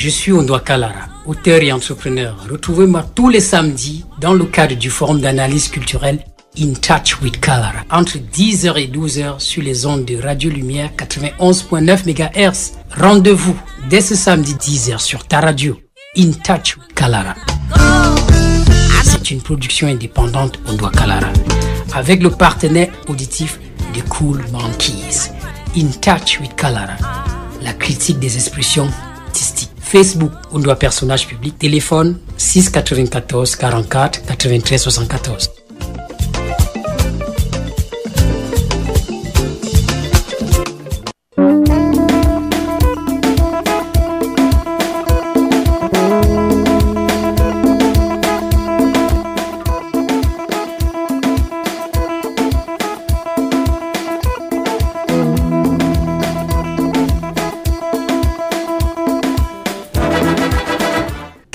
Je suis Ondwaka Lara, auteur et entrepreneur. Retrouvez-moi tous les samedis dans le cadre du forum d'analyse culturelle In Touch with Kalara, entre 10h et 12h sur les ondes de Radio Lumière 91.9 MHz. Rendez-vous dès ce samedi 10h sur ta radio, In Touch with Kalara. C'est une production indépendante Ondwaka Lara, avec le partenaire auditif de Cool Monkeys. In Touch with Kalara, la critique des expressions artistiques. Facebook, Ondwa personnage public. Téléphone 6 94 44 93 74.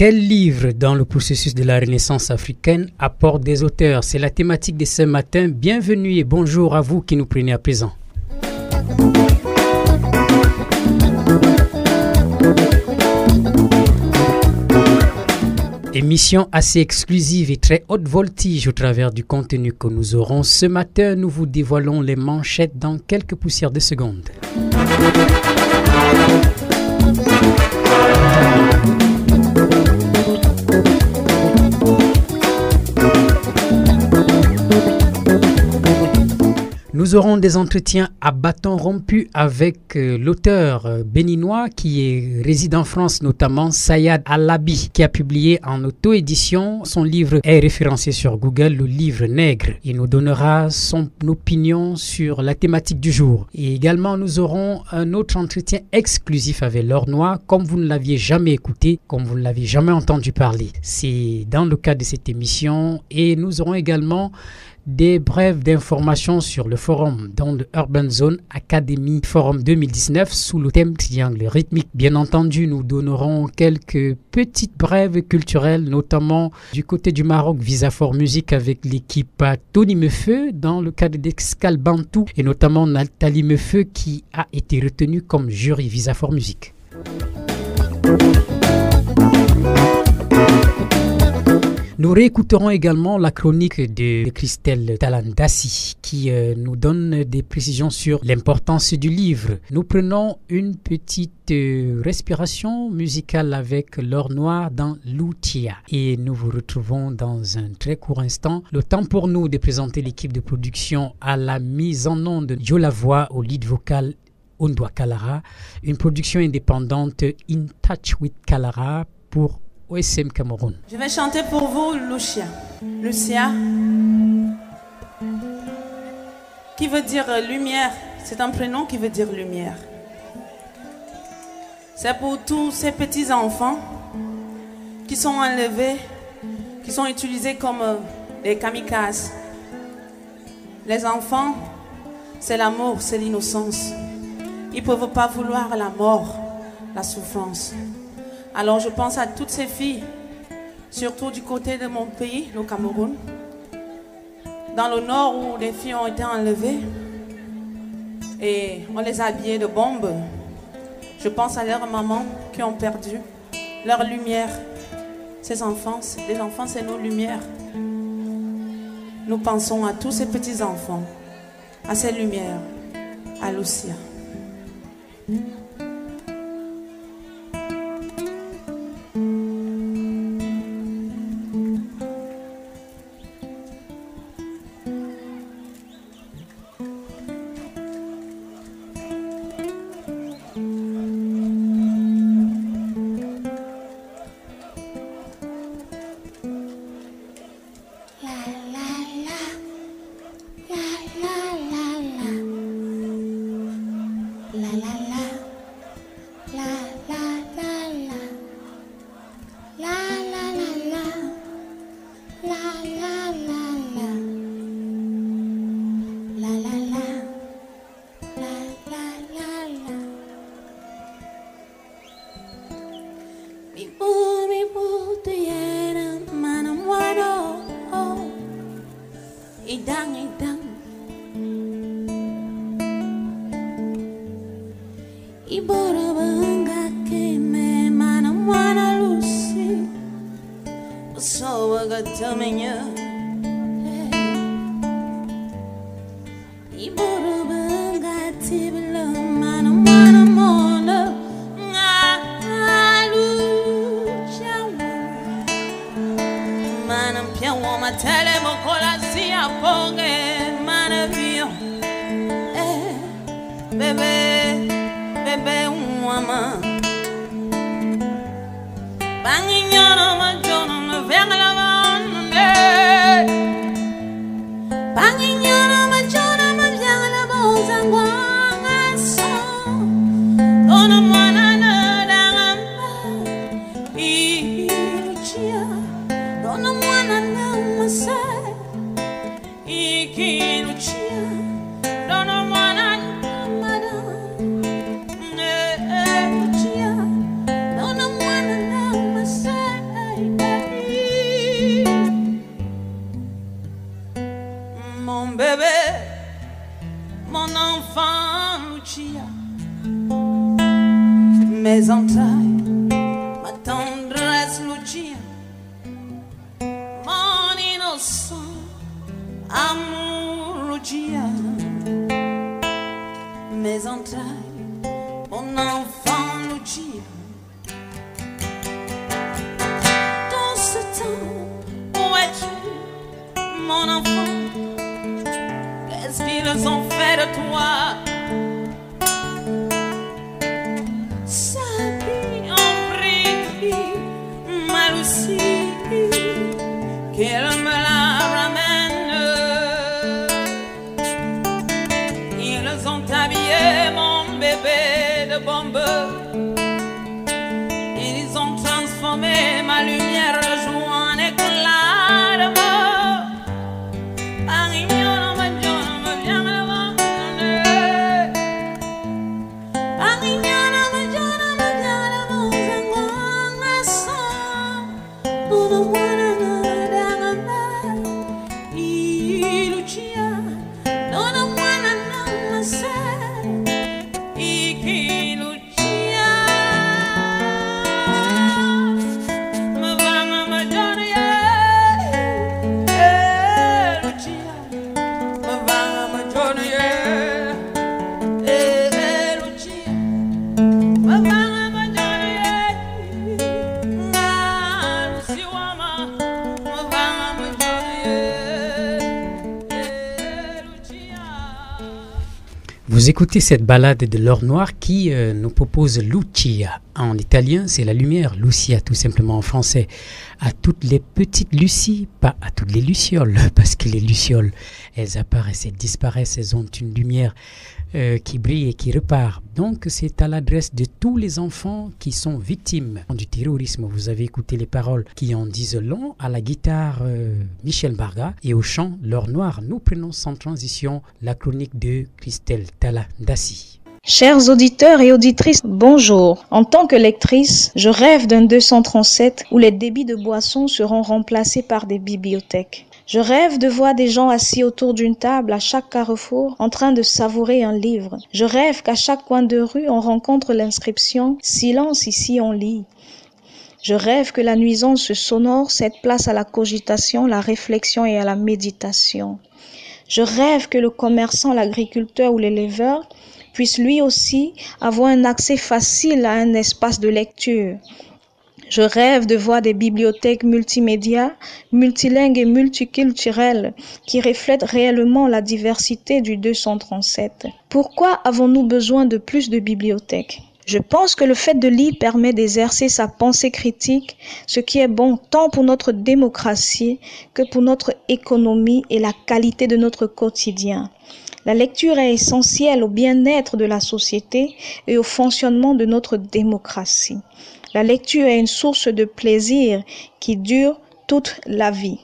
Quel livre dans le processus de la Renaissance africaine apporte des auteurs? C'est la thématique de ce matin. Bienvenue et bonjour à vous qui nous prenez à présent. Émission assez exclusive et très haute voltige au travers du contenu que nous aurons. Ce matin, nous vous dévoilons les manchettes dans quelques poussières de secondes. Nous aurons des entretiens à bâton rompu avec l'auteur béninois qui réside en France, notamment Sayad Alabi, qui a publié en auto-édition. Son livre est référencé sur Google, le livre Nègre. Il nous donnera son opinion sur la thématique du jour. Et également, nous aurons un autre entretien exclusif avec Laure Noir, comme vous ne l'aviez jamais écouté, comme vous ne l'aviez jamais entendu parler. C'est dans le cadre de cette émission. Et nous aurons également des brèves d'informations sur le forum dans le Urban Zone Academy Forum 2019 sous le thème triangle rythmique. Bien entendu, nous donnerons quelques petites brèves culturelles, notamment du côté du Maroc, Visafor Musique avec l'équipe Tony Mefeu dans le cadre d'Escale Bantou et notamment Nathalie Mefeu qui a été retenue comme jury Visafor Musique. Nous réécouterons également la chronique de Christelle Talandassi qui nous donne des précisions sur l'importance du livre. Nous prenons une petite respiration musicale avec Laure Noir dans Loutia et nous vous retrouvons dans un très court instant. Le temps pour nous de présenter l'équipe de production à la mise en onde de Joe Lavoie au lead vocal Ondwaka Lara, une production indépendante In Touch with Kalara pour OSM Cameroun. Je vais chanter pour vous Lucia. Lucia, qui veut dire lumière. C'est un prénom qui veut dire lumière. C'est pour tous ces petits enfants qui sont enlevés, qui sont utilisés comme des kamikazes. Les enfants, c'est l'amour, c'est l'innocence. Ils ne peuvent pas vouloir la mort, la souffrance. Alors je pense à toutes ces filles, surtout du côté de mon pays, le Cameroun, dans le nord où les filles ont été enlevées et on les a habillées de bombes. Je pense à leurs mamans qui ont perdu leur lumière. Ces enfants, les enfants, c'est nos lumières. Nous pensons à tous ces petits enfants, à ces lumières, à Lucia. Ibora banga ke me manam Tamanya. Iburu bangati bila mana mana mona ngalu chawa. Mana pia wama tele mokola siya ponge mana vio. Bebe bebe wama. Banginyana majona na vengala. Banginyana majona majala bozangwanga so Dona mwana na dangamba Iruchia Dona mwana na masai Ikiruchia Dona mwana na madam Iruchia Dona mwana na masai Mon bébé, mon enfant Lucia, mes entrailles, ma tendresse Lucia, mon innocent amour Lucia, mes entrailles, mon enfant Lucia. Dans ce temps, où es-tu, mon enfant? Qu'est-ce qu'ils ont fait de toi? Sapi en prie, ma Lucie, qu'elle me la ramène. Ils ont habillé mon bébé de bombe. Ils ont transformé ma lumière de joie en éclat de mort. Vous écoutez cette ballade de l'or noir qui nous propose Lucia. En italien, c'est la lumière, Lucia tout simplement en français. À toutes les petites Lucies, pas à toutes les lucioles, parce que les lucioles, elles apparaissent et disparaissent, elles ont une lumière qui brille et qui repart. Donc c'est à l'adresse de tous les enfants qui sont victimes du terrorisme. Vous avez écouté les paroles qui en disent long. À la guitare Michel Barga et au chant l'or noir. Nous prenons sans transition la chronique de Christelle Tala-Dassi. Chers auditeurs et auditrices, bonjour. En tant que lectrice, je rêve d'un 237 où les débits de boissons seront remplacés par des bibliothèques. Je rêve de voir des gens assis autour d'une table à chaque carrefour en train de savourer un livre. Je rêve qu'à chaque coin de rue, on rencontre l'inscription « Silence, ici on lit ». Je rêve que la nuisance sonore cède place à la cogitation, la réflexion et à la méditation. Je rêve que le commerçant, l'agriculteur ou l'éleveur puisse lui aussi avoir un accès facile à un espace de lecture. Je rêve de voir des bibliothèques multimédia, multilingues et multiculturelles qui reflètent réellement la diversité du 237. Pourquoi avons-nous besoin de plus de bibliothèques ? Je pense que le fait de lire permet d'exercer sa pensée critique, ce qui est bon tant pour notre démocratie que pour notre économie et la qualité de notre quotidien. La lecture est essentielle au bien-être de la société et au fonctionnement de notre démocratie. La lecture est une source de plaisir qui dure toute la vie.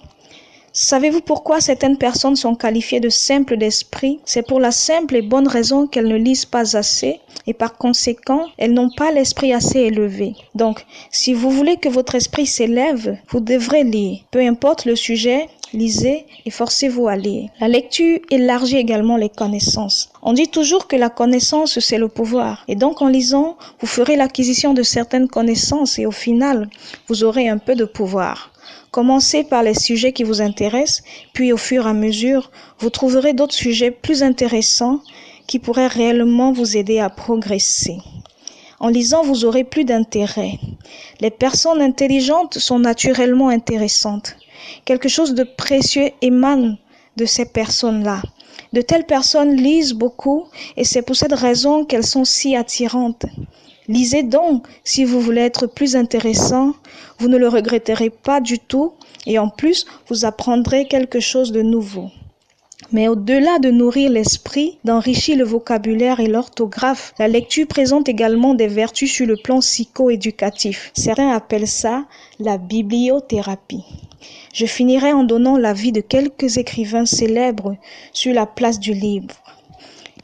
Savez-vous pourquoi certaines personnes sont qualifiées de simples d'esprit? C'est pour la simple et bonne raison qu'elles ne lisent pas assez et par conséquent, elles n'ont pas l'esprit assez élevé. Donc, si vous voulez que votre esprit s'élève, vous devrez lire. Peu importe le sujet, Lisez et forcez-vous à lire. La lecture élargit également les connaissances. On dit toujours que la connaissance, c'est le pouvoir. Et donc, en lisant, vous ferez l'acquisition de certaines connaissances et au final, vous aurez un peu de pouvoir. Commencez par les sujets qui vous intéressent, puis au fur et à mesure, vous trouverez d'autres sujets plus intéressants qui pourraient réellement vous aider à progresser. En lisant, vous aurez plus d'intérêt. Les personnes intelligentes sont naturellement intéressantes. Quelque chose de précieux émane de ces personnes-là. De telles personnes lisent beaucoup et c'est pour cette raison qu'elles sont si attirantes. Lisez donc si vous voulez être plus intéressant, vous ne le regretterez pas du tout et en plus, vous apprendrez quelque chose de nouveau. Mais au-delà de nourrir l'esprit, d'enrichir le vocabulaire et l'orthographe, la lecture présente également des vertus sur le plan psycho-éducatif. Certains appellent ça la bibliothérapie. Je finirai en donnant l'avis de quelques écrivains célèbres sur la place du livre.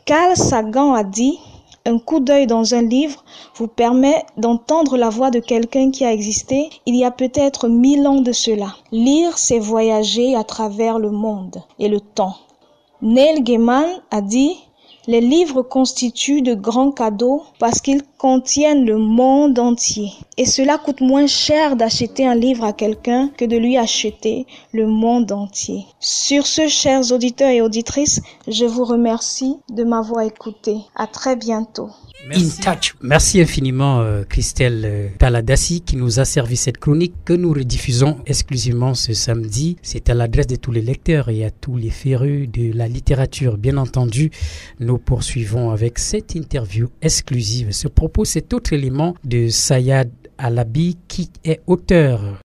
Carl Sagan a dit « Un coup d'œil dans un livre vous permet d'entendre la voix de quelqu'un qui a existé il y a peut-être 1000 ans de cela. Lire, c'est voyager à travers le monde et le temps. » Neil Gaiman a dit « Les livres constituent de grands cadeaux parce qu'ils contiennent le monde entier. Et cela coûte moins cher d'acheter un livre à quelqu'un que de lui acheter le monde entier. » Sur ce, chers auditeurs et auditrices, je vous remercie de m'avoir écouté. À très bientôt. Merci infiniment Christelle Taladassi qui nous a servi cette chronique que nous rediffusons exclusivement ce samedi. C'est à l'adresse de tous les lecteurs et à tous les férus de la littérature. Bien entendu, nous poursuivons avec cette interview exclusive. Ce propos, cet autre élément de Sayad Alabi qui est auteur